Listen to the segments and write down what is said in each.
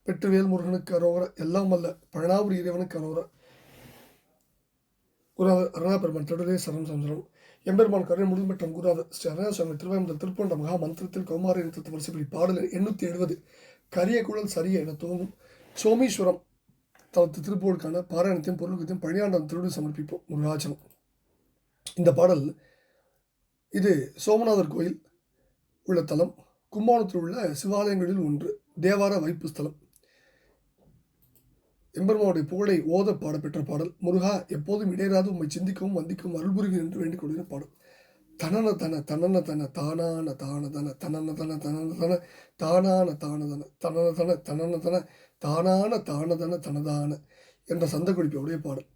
வெற்றிவேல் முருகனுக்கு அரோகர, எல்லாம் வல்ல பழனாபுரி இறைவனுக்கு அரோகர. குருநாதர் அருணாபெருமான் திருடலே சரணம் சந்திரம். எம்பெருமான் கருணை முடிவு பெற்ற குருநாதர் ஸ்ரீ அருணாசுவாமி திருவாயுதல் திருப்பண்ட மகா மந்திரத்தில் கௌமாரி நிறுத்தத்தை வரிசைப்படி பாடல் 870 கரியகுழல் சரிய என துவங்கும் சோமீஸ்வரம் தளத்து திருப்பூருக்கான பாராயணத்தையும் பொருளுக்கத்தையும் பழனியாண்டம் திருடு சமர்ப்பிப்போம். முருகாச்சலம். இந்த பாடல் இது சோமநாதர் கோயில் உள்ள தலம், கும்பாணத்தில் உள்ள சிவாலயங்களில் ஒன்று, தேவார வைப்பு ஸ்தலம். எம்பெருமானுடைய புகழை ஓத பாடப்பெற்ற பாடல். முருகா, எப்போதும் இடையராது உண்மை சிந்திக்கவும் வந்திக்கவும் அருள்புரிவு என்று வேண்டிக் கொள்கிற பாடல். தனன தன தனன தன தானான தானதன தனன தன தனன தன தானான தானதன தனன தன தனன தன தானான தானதன தனதான என்ற சந்த குறிப்பையுடைய பாடல்.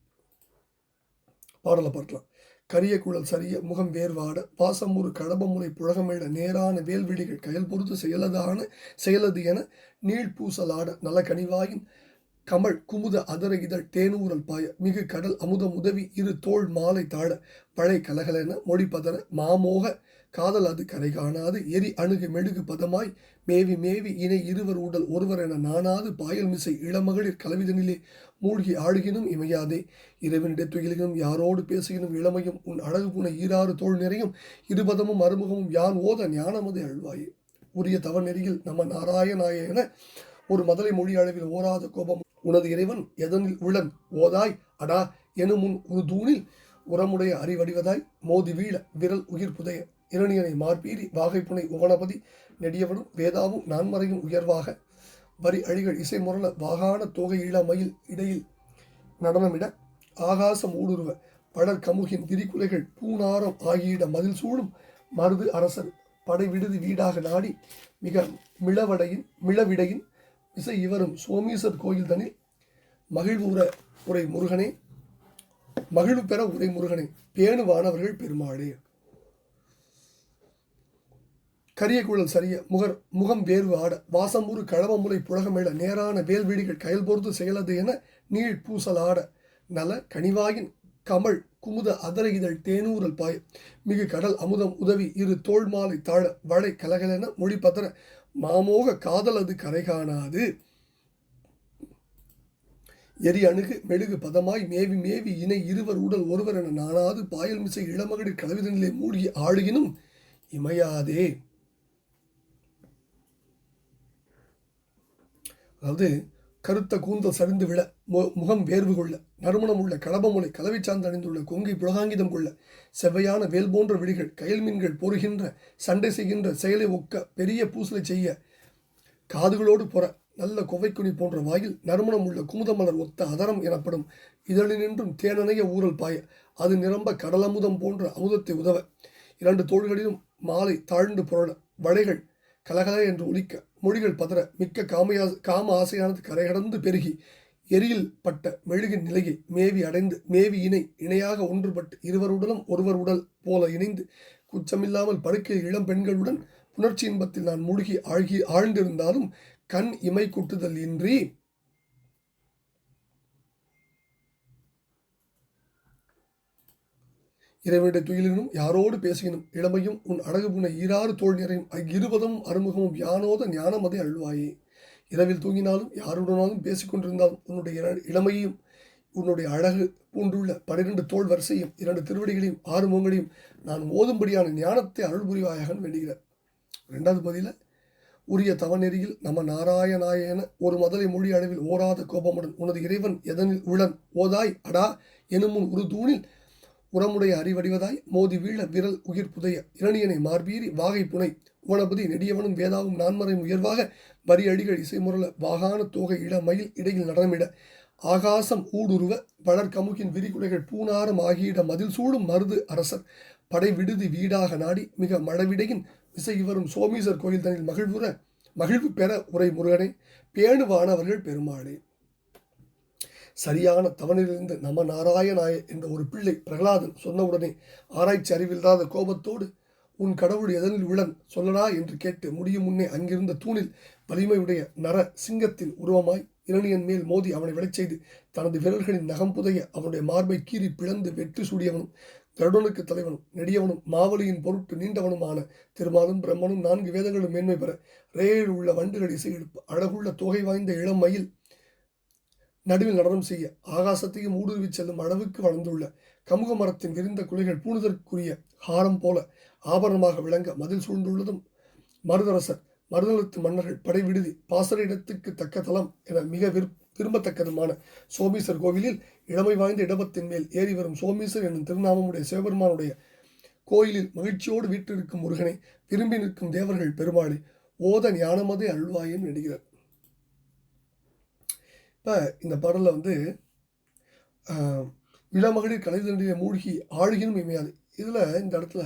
பாடலை பார்க்கலாம். கரிய குழல் சரிய முகம் வேர்வாட பாசமுறு கடபமுறை புழகமேட நேரான வேல்விழிகள் கயல் பொறுத்து செயலது என நீழ்பூசலாட நல கனிவாயின் கமல் குமுத அதர இதழ் தேனூரல் பாய மிகு கடல் அமுதம் உதவி இரு தோள் மாலை தாழ பழை கலகலென மொழி பதற மாமோக காதல் அது கரை காணாது எரி அணுகு மெழுகு பதமாய் மேவி மேவி இணை இருவர் உடல் ஒருவர் என நாணாது பாயல் மிசை இளமகளிர் கலவிதனிலே மூழ்கி ஆடுகினும் இமையாதே இரவினிடை துயிலுகினும் யாரோடு பேசுகினும் இளமையும் உன் அழகு புனை ஈராறு தோல் நிறையும் இருபதமும் அறுமுகமும் யான் ஓத ஞானமதை அழ்வாயே. உரிய தவ நெறியில் நம்ம நாராயணாய என ஒரு மதலை மொழி அளவில் ஓராத கோபம் உனது இறைவன் எதனில் உள்ளன் ஓதாய் அடா எனுமுன் ஒரு தூணில் உரமுடைய அறிவடிவதாய் மோதி வீழ விரல் உயிர் புதைய இரணியனை மார்பீரி வாகைப்புனை உவனபதி நெடியவனும் வேதாவும் நான்மறையும் உயர்வாக வரி அழிகள் இசை முரள வாகான தோகை இளமயில் இடையில் நடனமிட ஆகாசம் ஊடுருவ படர் கமுகின் விரிகுலைகள் பூநாரம் ஆகியிட மதில் சூடும் மருது அரசர் படை விடுதி வீடாக நாடி மிக மிளவிடையின் இசை இவரும் சோமீசர் கோயில் தனில் மகிழ்வுற உரை முருகனே, மகிழ்வு பெற உரை முருகனே, பேணுவானவர்கள் பெருமாளே. கரிய குழல் சரிய முகம் வேர்வு ஆட வாசமுறு கழவமுறை புழகமேட நேரான வேல்விழிகள் கயல் பொறுத்து செயலது என நீள் பூசலாட நல கனிவாயின் கமல் குமுத அதர இதழ் தேனூரல் பாய மிகு கடல் அமுதம் உதவி இரு தோள் மாலை தாழ வளை கலகலென மொழி பதற மாமோக காதல் அது கரை காணாது எரி அணுகு மெழுகு பதமாய் மேவி மேவி இணை இருவர் உடல் ஒருவர் என நாணாது பாயல் மிசை இளமகளிர் கலவிதனிலே மூழ்கி ஆடுகினும் இமையாதே. அதாவது கருத்த கூந்தல் சரிந்து விழ முகம் வேர்வு கொள்ள நறுமணம் உள்ள கடபமுலை கலவை சார்ந்து அணிந்துள்ள கொங்கை புலகாங்கிதம் கொள்ள செவ்வையான வேல் போன்ற விழிகள் கயல் மீன்கள் பொறுகின்ற சண்டை செய்கின்ற செயலை ஒக்க பெரிய பூசலை செய்ய காதுகளோடு பொற நல்ல கொவைக்குனி போன்ற வாயில் நறுமணம் உள்ள குமுதமலர் ஒத்த அதரம் எனப்படும் இதழினின்றும் தேனனைய ஊரல் பாய அது நிரம்ப கடலமுதம் போன்ற அமுதத்தை உதவ இரண்டு தோள்களிலும் மாலை தாழ்ந்து புரள வளைகள் கலகல என்று ஒலிக்க மொழிகள் பதற மிக்க காம ஆசையானது கரைகடந்து பெருகி எரியில் பட்ட மெழுகின் நிலையை மேவி இணையாக ஒன்றுபட்டு இருவருடலும் ஒருவர் உடல் போல இணைந்து குச்சமில்லாமல் படுக்கையில் இளம் பெண்களுடன் புணர்ச்சி இன்பத்தில் நான் மூழ்கி ஆழ்ந்திருந்தாலும் கண் இமை குட்டுதல் இன்றி இறைவனுடைய துயிலினும் யாரோடு பேசுகினும் இளமையும் உன் அழகு புனை ஈராறு தோல் நிறையும் இருபதமும் அறுமுகமும் யானோத ஞானமதை அழுவாயே. இரவில் தூங்கினாலும் யாருடனாலும் பேசிக்கொண்டிருந்தாலும் உன்னுடைய இளமையையும் உன்னுடைய அழகு பூண்டுள்ள 12 தோல் வரிசையும் 2 திருவடிகளையும் 6 முகங்களையும் நான் ஓதும்படியான ஞானத்தை அருள் புரிவாயகன் வேண்டுகிறார். 2வது பதில உரிய தவநெறியில் நம்ம நாராயணாயன ஒரு மதலை மொழி அளவில் ஓராத கோபமுடன் உனது இறைவன் எதனில் உள்ளன் ஓதாய் அடா எனுமுன் ஒரு தூணில் உரமுடைய அறிவடிவதாய் மோதி வீழ விரல் உயிர் புதைய இரணியனை மார்பீரி வாகை புனை உவனபதி நெடியவனும் வேதாவும் நான்மறையும் உயர்வாக வரி அடிகள் இசை முரள வாகான தோகை இளமயில் இடையில் நடனமிட ஆகாசம் ஊடுருவ வளர் கமுகின் விரிகுலைகள் பூநாரம் ஆகியிட மதில் சூடும் மருது அரசர் படை விடுதி வீடாக நாடி மிக மழவிடையின் இசை இவரும் சோமீசர் கோயில் தனில் மகிழ்வு பெற உரை முருகனே, பேணுவானவர்கள் பெருமாளே. சரியான தவணிலிருந்து நம நாராயணாய என்ற ஒரு பிள்ளை பிரகலாதன் சொன்னவுடனே ஆராய்ச்சி அறிவில்லாத கோபத்தோடு உன் கடவுள் எதனில் உள்ளன் சொல்லடா என்று கேட்டு முடியும் முன்னே அங்கிருந்த தூணில் வலிமையுடைய நர சிங்கத்தின் உருவமாய் இரணியன் மேல் மோதி அவனை விழச் செய்து தனது விரல்களின் நகம் புதைய அவனுடைய மார்பை கீறி பிளந்து வெற்றி சூடியவனும் கருடனுக்கு தலைவனும் நெடியவனும் மாவலியின் பொருட்டு நீண்டவனுமான திருமாலும் பிரம்மனும் 4 வேதங்களும் மேன்மை பெற ரேயில் உள்ள வண்டுகள் இசை எழுப்பு அழகுள்ள தொகை வாய்ந்த இளம் மயில் நடுவில் நடனம் செய்ய ஆகாசத்தையும் ஊடுருவி செல்லும் அளவுக்கு வளர்ந்துள்ள கமுக மரத்தின் விரிந்த குலைகள் பூணுதற்குரிய ஹாரம் போல ஆபரணமாக விளங்க மதில் சூழ்ந்துள்ளதும் மருதரசர் மருதளத்து மன்னர்கள் படை விடுதி பாசற இடத்துக்கு தக்க தலம் என மிக விரும்பத்தக்கதுமான சோமீசர் கோவிலில் இளமை வாய்ந்த இடபத்தின் மேல் ஏறி வரும் சோமீசர் என்னும் திருநாமமுடைய சிவபெருமானுடைய கோயிலில் மகிழ்ச்சியோடு வீட்டிருக்கும் முருகனை விரும்பி நிற்கும் தேவர்கள் பெருமாளை ஓத ஞானமதை அருள்வாயன் என்கிறார். இப்போ இந்த பாடலில் வந்து இளமகளிர் கலைதண்டிய மூழ்கி ஆழ்கினும் இமையாது. இதில் இந்த இடத்துல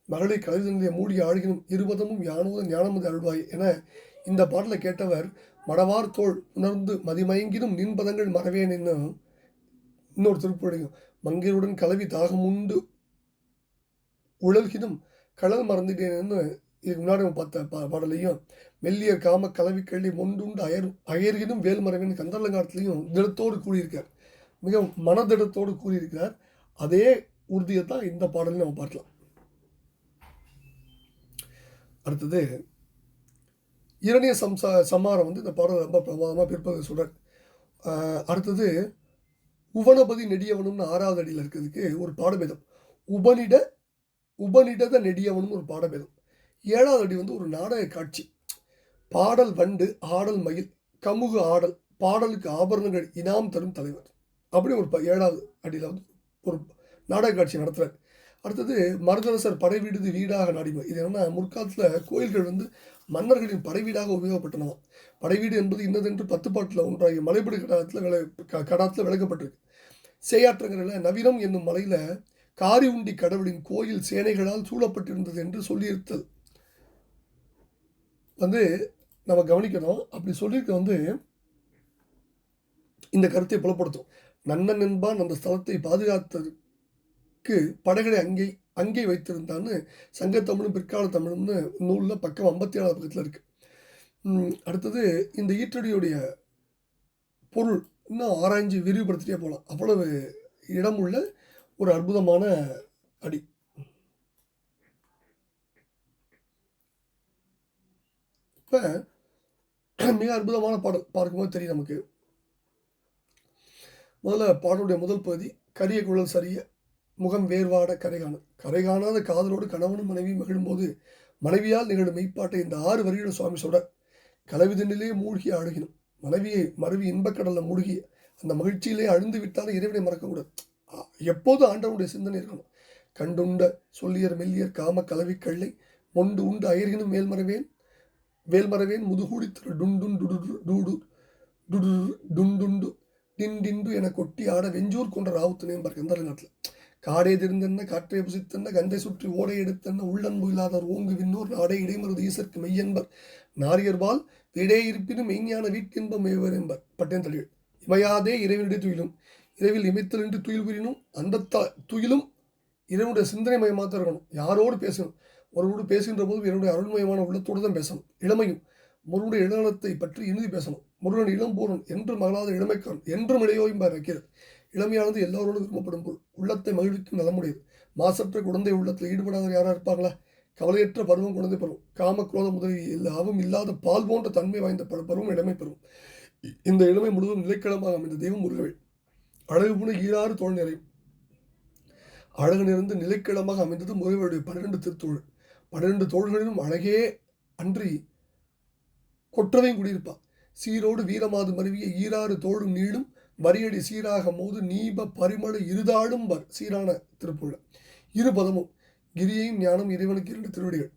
மகளிர் கலைதண்டிய மூழ்கி ஆழ்கினும் இருபதமும் யானோத ஞானமது அருள்வாய் என இந்த பாடலை கேட்டவர் மடவார் தோள் உணர்ந்து மதிமயங்கினும் நின்பதங்கள் மறவேன் என்னும் இன்னொரு திருப்புடையும் மங்கையுடன் கலவி தாகமுண்டு உழல்கினும் கடல் மறந்துட்டேன்னு இதுக்கு முன்னாடி பார்த்த பாடலையும் மெல்லிய காம கலவி கள்ளி மொண்டுண்டு அயர்கினும் வேல்மரவின் கந்தரலங்காரத்துலையும் திடத்தோடு கூறியிருக்கார். மிக மனதிடத்தோடு கூறியிருக்கிறார். அதே உறுதியை தான் இந்த பாடலையும் நம்ம பார்க்கலாம். அடுத்தது இரணிய சம்மாரம் வந்து இந்த பாடல் ரொம்ப பிரமாதமாக பிற்பது சொல்கிறார். அடுத்தது உவனபதி நெடியவனும்னு 6வது அடியில் இருக்கிறதுக்கு ஒரு பாடபேதம். உபனிடத நெடியவனும் ஒரு பாடபேதம். 7வது அடி வந்து ஒரு நாடக காட்சி. பாடல் வண்டு ஆடல் மயில் கமுகு ஆடல் பாடலுக்கு ஆபரணங்கள் இனாம் தரும் தலைவர் அப்படி ஒரு 7வது அடியில் வந்து ஒரு நாடக காட்சி நடத்துகிறார். அடுத்தது மருதரசர் படை விடுதி வீடாக நாடிமை. இது என்னன்னா முற்காலத்தில் கோயில்கள் வந்து மன்னர்களின் படை வீடாக உபயோகப்பட்டனவாம். படை வீடு என்பது இன்னதென்று 10 பாட்டில் ஒன்றாகிய மலைப்படி கடாத்தில் விளக்கப்பட்டிருக்கு. சேயாற்றங்கரில் நவீனம் என்னும் மலையில் காரி உண்டி கடவுளின் கோயில் சேனைகளால் சூழப்பட்டிருந்தது என்று சொல்லியிருத்தல் வந்து நம்ம கவனிக்கணும். அப்படி சொல்லியிருக்க வந்து இந்த கருத்தை புலப்படுத்தும். நன்னன் என்பான் அந்த ஸ்தலத்தை பாதுகாத்ததுக்கு படைகளை அங்கே வைத்திருந்தான்னு சங்கத்தமிழும் பிற்கால தமிழும்னு நூலில் பக்கம் 57வது பக்கத்தில் இருக்கு. அடுத்தது இந்த ஈற்றடியுடைய பொருள் இன்னும் ஆராய்ச்சி விரிவுபடுத்திட்டே போகலாம். அவ்வளவு இடமுள்ள ஒரு அற்புதமான அடி. இப்போ மிக அற்புதமான பாடல் பார்க்கும்போது தெரியும் நமக்கு. முதல்ல பாடலுடைய முதல் பகுதி கரிய குழல் சரிய முகம் வேர்வாட கரை காணாத காதலோடு கணவனும் மனைவி மகிழும்போது மனைவியால் நிகழும் மெய்ப்பாட்டை இந்த 6 வரிகள் சுவாமி சொல்ற. கலவிதனிலே மூழ்கி அழுகினும் மனைவியை மருவி இன்பக்கடலில் மூழ்கி அந்த மகிழ்ச்சியிலே அழுந்து விட்டாலும் இறைவனை மறக்கக்கூடாது. எப்போதும் ஆண்டவனுடைய சிந்தனை இருக்கணும். கண்டுண்ட சொல்லியர் மெல்லியர் காம கலவி கள்ளை மொண்டு உண்டு அயர்கினும் வேல்மரவேன் முதுகூடி டுண்டுண்டு டிண்டிண்டு என கொட்டி ஆட வெஞ்சூர் கொண்ட ராவுத்தனையும் பார்க்க எந்த நாட்டில் காடே திருந்தென்ன காற்றே புசித்தென்ன கந்தை சுற்றி ஓடை எடுத்தென்ன உள்ளன்பு இல்லாதவர் ஓங்கு விண்ணோர் நாடே இடைமருது ஈசற்கு மெய்யன்பர் நாரியர்பால் விடே இருப்பினும் மெய்ஞான வீட்டின்பம் மேவர் என்பர் பட்டேன் தழிகள் இமையாதே இறைவனுடைய துயிலும் இரவில் இமைத்தல் என்று துயில் புரியணும். அந்த துயிலும் இறைவனுடைய சிந்தனை மயமாக தான் இருக்கணும். யாரோடு பேசணும், ஒருவரோடு பேசுகின்ற போது என்னுடைய அருள்மயமான உள்ளத்தோடு தான் பேசணும். இளமையும் முருகனுடைய இளநலத்தை பற்றி இறுதி பேசணும். முருகன் இளம்பூரன் என்று மகளாத இளமைக்கான் என்றும் இளையோயும்பார் வைக்கிறது. இளமையானது எல்லோரோடும் விரும்பப்படும் போல் உள்ளத்தை மகிழ்விக்கும் நலமுடையது. மாசற்ற குழந்தை உள்ளத்தில் ஈடுபடாதவர் யாராக இருப்பாங்களா? கவலையற்ற பருவம் குழந்தை பருவம். காம குரோத முதலிய எல்லாவும் இல்லாத பால் போன்ற தன்மை வாய்ந்த பருவம் இளமை பருவம். இந்த இளமை முழுவதும் நிலைக்களமாக அமைந்த தெய்வம் முருகவேள். அழகு புன ஈராறு தோல் நிறையும் அழகு நிறைந்து நிலைக்கிழமாக அமைந்தது முருகனுடைய 12 திருத்தோள். 12 தோள்களிலும் அழகே அன்றி கொற்றவையும் குடியிருப்பா. சீரோடு வீரமாது மருவிய ஈராறு தோளும் நீளும் வரியடி சீராக மோது நீப பரிமள இருதாடும் சீரான திருப்புள்ள 2 பதமும் கிரியையும் ஞானம் இறைவனுக்கு 2 திருவடிகள்.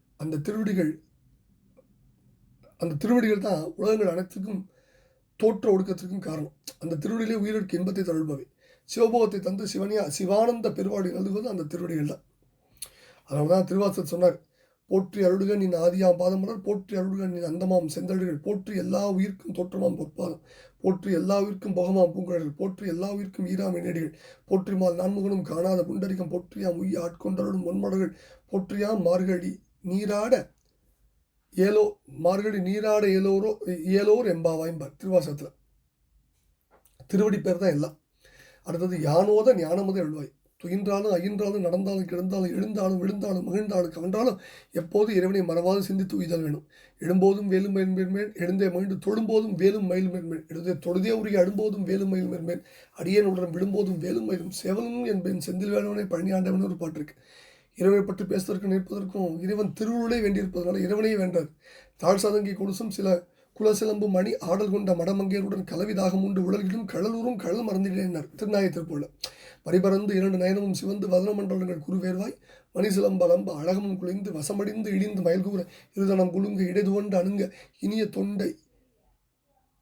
அந்த திருவடிகள் தான் உலகங்கள் அனைத்துக்கும் தோற்ற ஒடுக்கத்திற்கும் காரணம். அந்த திருவடியிலே உயிருக்கு இன்பத்தை தழுள்பவை. சிவபோகத்தை தந்து சிவானந்த பெருவாடி நல்குவது அந்த திருவடிகள் தான். அதனால தான் திருவாசகர் சொன்னார், போற்றி அருளுக நின் ஆதியாம் பாதமலர், போற்றி அருளுக நின் அந்தமாம் செந்தழுகள், போற்றி எல்லா உயிர்க்கும் தோற்றமாம் பொற்பாதம், போற்றி எல்லா உயிர்க்கும் போகமாம் பூங்குழல்கள், போற்றி எல்லா உயிர்க்கும் ஈராமை நெடிகள், போற்றிமால் நான்முகனும் காணாத புண்டரிகம், போற்றியாம் உய்ய ஆட்கொண்டருடும் பொன்மடர்கள், போற்றியாம் மார்கழி நீராட ஏலோர் எம்பாவாய்பார் திருவாசகத்தில். திருவடி பேர் தான் எல்லாம். அடுத்தது யானோத ஞானமுதை அழுவாய். துயின்றாலும் அயின்றாலும் நடந்தாலும் கிடந்தாலும் எழுந்தாலும் விழுந்தாலும் மகிழ்ந்தாலும் கவன்றாலும் எப்போது இறைவனை மறவாது சிந்தித்து உய்தல் வேணும். எழும்போதும் வேலும் மயில்மேல் எழுந்தே மகிழ்ந்து தொழும்போதும் வேலும் மயில்மேல் எழுதே தொழுதே உரிய அடும்போதும் வேலும் மயில்மேல் அடியேன் உடன் விடும்போதும் வேலும் மயிலும் சேவலும் என்பேன் செந்தில் வேலவனை பழனி ஆண்டவன் ஒரு பாட்டு இருக்கு. இறைவனை பற்றி பேசுவதற்கும் நிற்பதற்கும் இறைவன் திருவுருளே வேண்டியிருப்பதனால இறைவனையே வேண்டார். தாழ் சதங்கி கொலுசும் சில குலசிலம்பு மணி ஆடல் கொண்ட மடமங்கையருடன் கலவிதாகம் உண்டு உடல்களும் கடலூரும் கடல் மறந்திடேனார் திருநாயை திருப்போல பரிபறந்து 2 நயனமும் சிவந்து வதனமண்டலங்கள் குறுவேர்வாய் மணிசிலம்பலம்ப அழகமும் குலைந்து வசமடிந்து இடிந்து மயல்கூற இருதனம் குலுங்க இடைதுவண்டு அணுங்க இனிய தொண்டை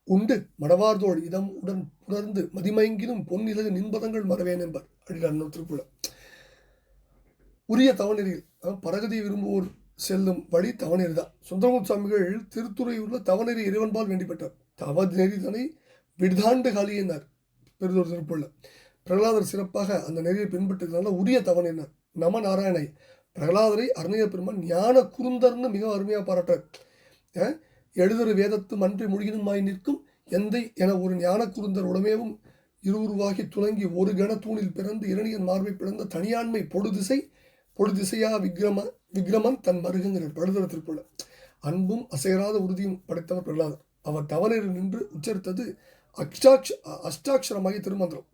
உண்டு மடவார்தோள் இதம் உடன் புணர்ந்து மதிமயங்கினும் பொன்னிலகு நின்பதங்கள் மறவேன் என்பார் அடிடார் திருப்புல. உரிய தவநெறியில் பரகதியை விரும்புவோர் செல்லும் வழி தவநெறி தான். சுந்தரமூர்த்தி சுவாமிகள் திருத்துறையூர்ல தவநெறி இறைவன்பால் வேண்டிப்பட்டார். தவ நெறிதனை விடுதாண்டு காலியினார் பெருதொரு திருப்புள்ள. பிரகலாதர் சிறப்பாக அந்த நெறியை பின்பற்றதுனால உரிய தவநெறினார். நம நாராயணை பிரகலாதரை அருணைய பெருமான் ஞான குறுந்தர்னு மிக அருமையாக பாராட்டார். எழுதரு வேதத்து மன்றி மொழியினுமாய் நிற்கும் எந்தை என ஒரு ஞான குறுந்தர் உடமேவும் இருவுருவாகி துணங்கி ஒரு கண தூணில் பிறந்து இரணியன் மார்பை பிறந்த தனியாண்மை பொழுதிசையா விக்ரமன் தன் மருகங்கிறார் பழுதர திருப்புள்ள. அன்பும் அசையராத உறுதியும் படைத்தவர் பிரகலாதர். அவர் தவநெறி நின்று உச்சரித்தது அஷ்டாட்சரமாகிய திருமந்திரம்.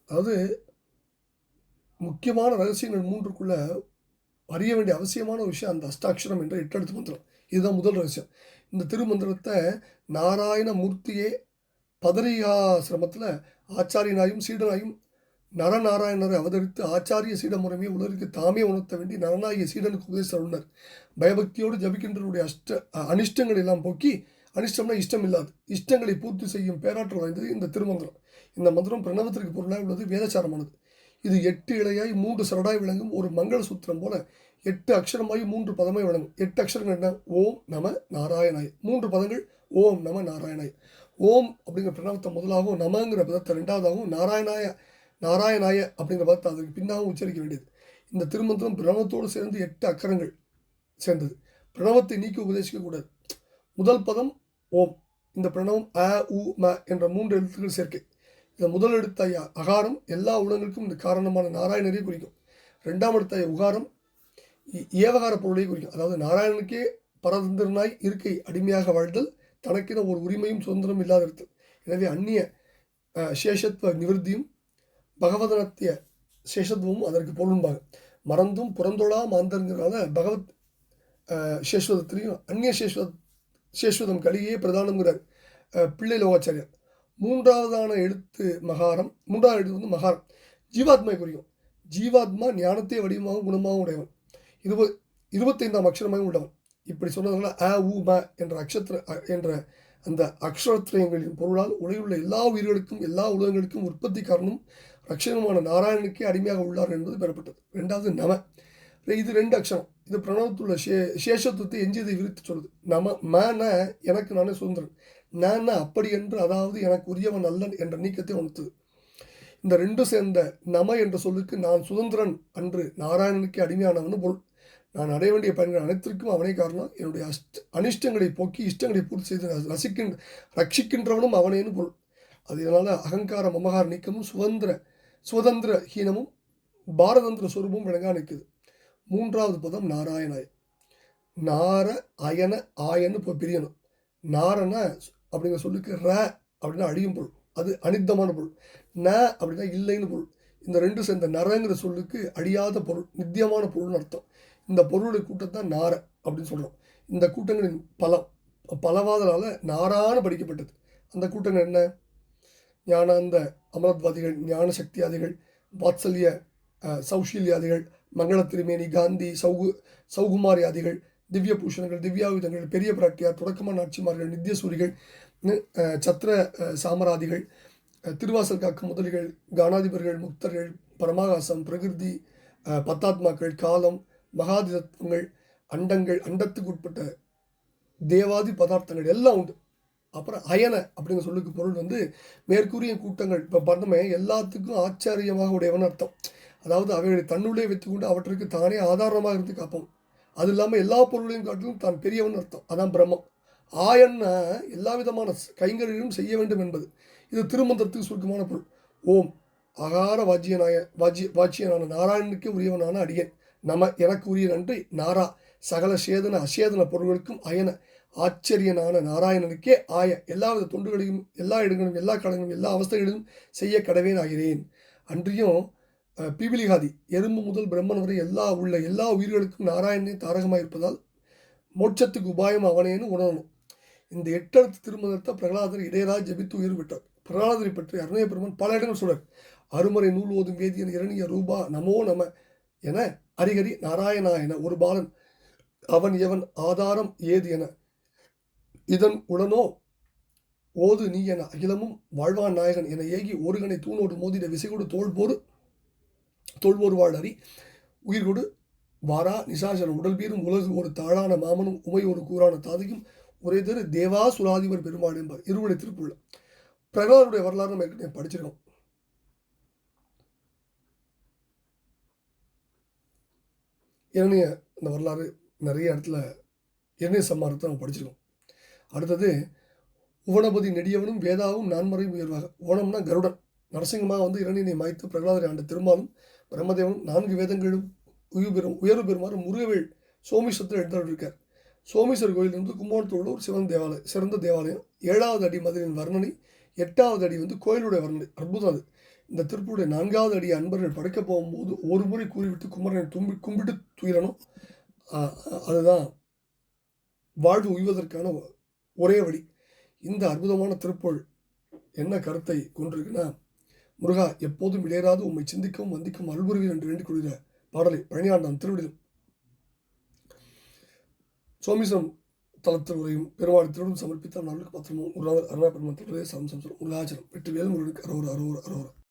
அதாவது முக்கியமான ரகசியங்கள் 3க்குள்ள அறிய வேண்டிய அவசியமான ஒரு விஷயம் அந்த அஷ்டாட்சரம் என்ற 8 எழுத்து மந்திரம். இதுதான் முதல் ரகசியம். இந்த திருமந்திரத்தை நாராயண மூர்த்தியே பதரியாசிரமத்தில் ஆச்சாரியனாயும் சீடனாயும் நரநாராயணரை அவதரித்து ஆச்சாரிய சீட முறைமையை உலகிற்கு தாமே உணர்த்த வேண்டி நரநாயக சீடனுக்கு உபதேசம் உள்ளனர். பயபக்தியோடு ஜபிக்கின்றவருடைய அனிஷ்டங்கள் எல்லாம் போக்கி, அனிஷ்டம்னா இஷ்டம் இல்லாது, இஷ்டங்களை பூர்த்தி செய்யும் பேராற்றல் வாய்ந்தது இந்த திருமந்திரம். இந்த மந்திரம் பிரணவத்திற்கு பொருளாக உள்ளது, வேதச்சாரமானது. இது 8 இழையாய் 3 சரடாய் விளங்கும் ஒரு மங்கள சூத்திரம் போல 8 அக்ஷரமாய் 3 பதமாய் விளங்கும். 8 அக்ஷரங்கள் என்ன? ஓம் நம நாராயணாய். 3 பதங்கள் ஓம் நம நாராயணாய். ஓம் அப்படிங்கிற பிரணவத்தை முதலாகவும், நமங்கிற பதத்தை 2ஆவதாகவும், நாராயணாய அப்படிங்கிற பதத்தை அதற்கு பின்னாகவும் உச்சரிக்க வேண்டியது. இந்த திருமந்திரம் பிரணவத்தோடு சேர்ந்து 8 அக்கரங்கள் சேர்ந்தது. பிரணவத்தை நீக்கி உபதேசிக்க கூடாது. முதல் பதம் ஓம். இந்த பிரணவம் அ உ ம என்ற 3 எழுத்துக்கள் சேர்க்கை. இந்த முதல் எழுத்தாய அகாரம் எல்லா உலகங்களுக்கும் இந்த காரணமான நாராயணரையே குறிக்கும். 2ஆம் எழுத்தாய உகாரம் ஏவகார பொருளையே குறிக்கும். அதாவது நாராயணனுக்கே பரதந்திரனாய் இருக்கை அடிமையாக வாழ்தல், தனக்கென ஒரு உரிமையும் சுதந்திரம் இல்லாத இருத்தல். எனவே அந்நிய சேஷத்துவ நிவர்த்தியும் பகவதனத்திய சேஷத்துவமும் அதற்கு பொருளும்பாங்க. மறந்தும் புறந்தொழா மாந்தருங்கிறனால பகவத் சேஸ்வதத்திலையும் அந்நிய சேஸ்வதம் கலியே பிரதானங்கிறார் பிள்ளை லோகாச்சாரியார். 3ஆவதான எழுத்து மகாரம். 3ஆவது எழுத்து வந்து மகாரம் ஜீவாத்மாவை குறிக்கும். ஜீவாத்மா ஞானத்தை வடிவமாகவும் குணமாகவும் உடையவன். 25ஆம் அக்ஷரமாகவும் உள்ளவன். இப்படி சொன்னதுனால அ உ ம என்ற அந்த அக்ஷரத்திரயங்களின் பொருளால் உலகிலுள்ள எல்லா உயிர்களுக்கும் எல்லா உலகங்களுக்கும் உற்பத்தி காரணம் ரட்சகமான நாராயணனுக்கே அடிமையாக உள்ளார் என்பது பெறப்பட்டது. 2ஆவது நம. இது 2 அக்ஷரம். இது பிரணவத்துள்ள சேஷத்துவத்தை எஞ்சியதை விரித்து சொல்லுது. நம மன எனக்கு நானே சுதந்திரன், நான் அப்படி என்று, அதாவது எனக்கு உரியவன் அல்லன் என்ற நீக்கத்தை உணர்த்துது. இந்த 2 சேர்ந்த நம என்ற சொல்லுக்கு நான் சுதந்திரன் அன்று நாராயணனுக்கு அடிமையானவன் பொருள். நான் அடைய வேண்டிய பயன்கள் அனைத்திற்கும் அவனே காரணம். என்னுடைய அனிஷ்டங்களை போக்கி இஷ்டங்களை பூர்த்தி செய்து ரட்சிக்கின்றவனும் அவனேன்னு பொருள். அதனால அகங்கார மமகார நீக்கமும் சுதந்திர ஹீனமும் பாரதந்திர சொரூபமும் விளங்கா நிற்குது. 3ஆவது பதம் நாராயணாய. நார அயன ஆயன்னு பிரியணும். நாரன அப்படிங்கிற சொல்லுக்கு ர அப்படின்னா அழியும் பொருள், அது அனித்தமான பொருள். ந அப்படின்னா இல்லைன்னு பொருள். இந்த 2 சேர்ந்த நரங்கிற சொல்லுக்கு அழியாத பொருள், நித்தியமான பொருள்னு அர்த்தம். இந்த பொருளுடைய கூட்டத்தான் நார அப்படின்னு சொல்கிறோம். இந்த கூட்டங்களின் பலவாதனால நாரான்னு படிக்கப்பட்டது. அந்த கூட்டங்கள் என்ன? ஞானாந்த அமரத்வாதிகள், ஞான சக்தியாதிகள், வாத்சல்ய சௌஷீல்யாதிகள், மங்கள திருமேனி, காந்தி, சௌகுமாரியாதிகள், திவ்ய பூஷணங்கள், திவ்யாயுதங்கள், பெரிய பிராட்டியார், தொடக்கமான நாட்சிமார்கள், நித்தியசூரிகள், சத்திர சாமராதிகள், திருவாசல் காக்கும் முதலிகள், கானாதிபர்கள், முக்தர்கள், பரமாகாசம், பிரகிருதி, பத்தாத்மாக்கள், காலம், மகாதி தத்துவங்கள், அண்டங்கள், அண்டத்துக்கு உட்பட்ட தேவாதி பதார்த்தங்கள் எல்லாம் உண்டு. அப்புறம் அயன அப்படிங்கிற சொல்லுக்கு பொருள் வந்து மேற்கூறிய கூட்டங்கள். இப்போ பார்த்தோமே எல்லாத்துக்கும் ஆச்சரியமாக உடையவன் அர்த்தம். அதாவது அவைகளை தன்னுள்ளே வைத்துக்கொண்டு அவற்றுக்கு தானே ஆதாரமாக இருந்து காப்போம். அது இல்லாமல் எல்லா பொருளையும் காட்டிலும் தான் பெரியவன் அர்த்தம். அதான் பிரம்மம். ஆயன்னா எல்லா விதமான கைங்கரியும் செய்ய வேண்டும் என்பது. இது திருமந்திரத்துக்கு சுருக்கமான பொருள். ஓம் அகார வாச்சியனான நாராயணனுக்கே உரியவனான அடியேன். நம எனக்கு உரிய நன்றி நாரா சகல சேதன அசேதன பொருள்களுக்கும் அயன ஆச்சரியனான நாராயணனுக்கே ஆய எல்லாவித தொண்டுகளையும் எல்லா இடங்களிலும் எல்லா காலங்களிலும் எல்லா அவஸ்தைகளிலும் செய்ய கடவேன் ஆகிறேன். அன்றியும் பிபிலிகாதி எறும்பு முதல் பிரம்மன் வரை எல்லா உயிர்களுக்கும் நாராயணனே தாரகமாக இருப்பதால் மோட்சத்துக்கு உபாயம் அவனேன்னு உணரணும். இந்த 8 எழுத்து திருமந்திரத்தை பிரகலாதர் இடையராக ஜபித்து உயிர் விட்டார். பிரகலாதரை பற்றி அருணய பெருமான் பல இடங்கள் சொல்றார். அருமறை நூல் ஓதும் வேதியன் இரணிய ரூபா நமோ நம என ஹரிஹரி நாராயணா என ஒரு பாலன் அவன் எவன் ஆதாரம் ஏது என இதன் உடனோ ஓது நீ என அகிலமும் வாழ்வான் நாயகன் என ஏகி ஒருகனை தூணோடு மோதிட விசைகொடு தோல்போர் வாழ் உயிர்கொடு வாரா நிசாசனம் உடல் வீரும் உலகு ஒரு தாழான மாமனும் உமை ஒரு கூறான தாதையும் ஒரே தெரு தேவா சுராதிபர் பெருமாள் என்பார். இருவடை திருப்புள்ள பிரகலாதருடைய வரலாறு நம்ம ஏற்கனவே படிச்சிருக்கோம். இரணிய இந்த வரலாறு நிறைய இடத்துல இரணிய சம்மாரத்தை நம்ம படிச்சிருக்கோம். அடுத்தது உவனபதி நெடியவனும் வேதாவும் நான்மறையும் உயர்வாக. உவனம்னா கருடன். நரசிங்கமாக இரணியனை மாய்த்து பிரகலாதரை ஆண்ட திருமாலும் பிரம்மதேவனும் 4 வேதங்களும் உயர்வு பெறுமாறு முருகவேள் சோமேஸ்வரத்தில் எழுந்தருளிருக்கார். சோமேஸ்வரர் கோயிலிருந்து கும்பகோணத்தில் உள்ள ஒரு சிறந்த தேவாலயம். 7வது அடி மதிலின் வர்ணனை, 8வது அடி கோயிலுடைய வர்ணனை. அற்புதம் அது. இந்த திருப்புடைய 4வது அடி அன்பர்கள் படைக்க போகும்போது ஒரு முறை கூறிவிட்டு குமரனை கும்பிட்டு துயிரணும். அதுதான் வாழ்வு உய்வதற்கான ஒரே வழி. இந்த அற்புதமான திருப்புகழ் என்ன கருத்தை கொண்டிருக்குன்னா, முருகா எப்போதும் இடையராது உம்மை சிந்திக்கவும் வந்திக்கும் அருள்புரிவீர் என்று வேண்டிக் கொள்கிற பாடலை பழனியாண்டான் திருவிடிலும் சோமேஸ்வரம் தலத்தில் உரையும் பெருமாள் திருவிடும் சமர்ப்பித்த நாளுக்கு பத்திரமும் அருணா பெருமாள் திருவிழா சம்சம் முருகாச்சரம் வெற்றி வேல் முருகனுக்கு அரோர அரோர அரோர.